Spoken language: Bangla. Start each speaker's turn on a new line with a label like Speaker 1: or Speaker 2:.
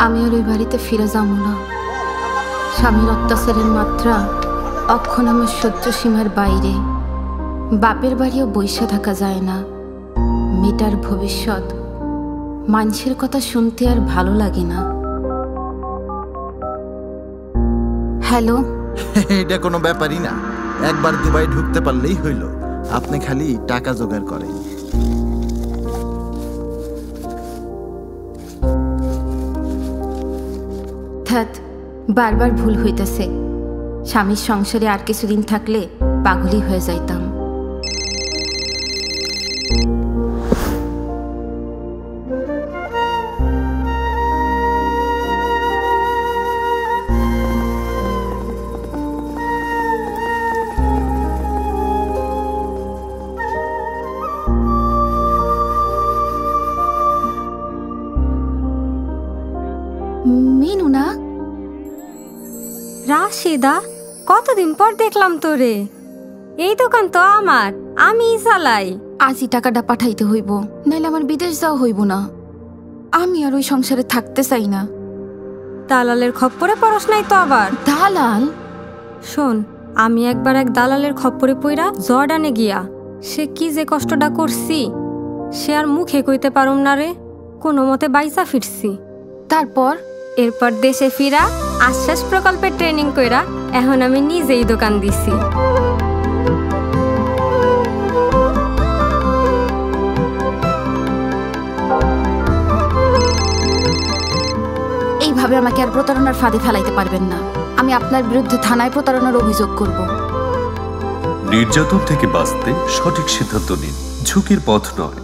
Speaker 1: আমি আর ওই বাড়িতে ফিরে যাব না। স্বামীর অত্যাচারের মাত্রা অক্ষণ আমার সহ্য সীমার বাইরে। বাপের বাড়িও বইসা থাকা যায় না। মেয়েটার ভবিষ্যৎ, মানুষের কথা শুনতে আর ভালো লাগে না। হ্যালো।
Speaker 2: এটা কোনো ব্যাপারই না, একবার দুবাই ঢুকতে পারলেই হইল। আপনি খালি টাকা জোগাড় করেন।
Speaker 1: ধ্যাত, বারবার ভুল হইতেছে। স্বামীর সংসারে আর কিছুদিন থাকলে পাগলই হয়ে যাইতাম। মিনু না?
Speaker 3: রাশিদা, কতদিন পর দেখলাম তোরে। এই দোকান তো আমার, আমিই চালাই।
Speaker 1: আজই টাকাটা পাঠাইতে হইব, নাইলে আমার বিদেশ যাওয়া হইব না। আমি আর ওই সংসারে থাকতে চাই না।
Speaker 3: দালালের খপ্পরে পড়স নাই তো আবার?
Speaker 1: দালাল?
Speaker 3: শোন, আমি একবার এক দালালের খপ্পরে পইরা জর্ডানে গিয়া সে কি যে কষ্টটা করছি সে আর মুখে কইতে পারুম না রে। কোনো মতে বাইসা ফিরছি।
Speaker 1: তারপর?
Speaker 3: এরপর দেশে ফিরা আশ্বাস প্রকল্পে ট্রেনিং কইরা এখন আমি নিজেই দোকান দিছি।
Speaker 1: এইভাবে আমাকে আর প্রতারণার ফাঁদে ফেলাইতে পারবেন না। আমি আপনার বিরুদ্ধে থানায় প্রতারণার অভিযোগ করব।
Speaker 4: নির্যাতন থেকে বাঁচতে সঠিক সিদ্ধান্ত নিন, ঝুঁকির পথ নয়।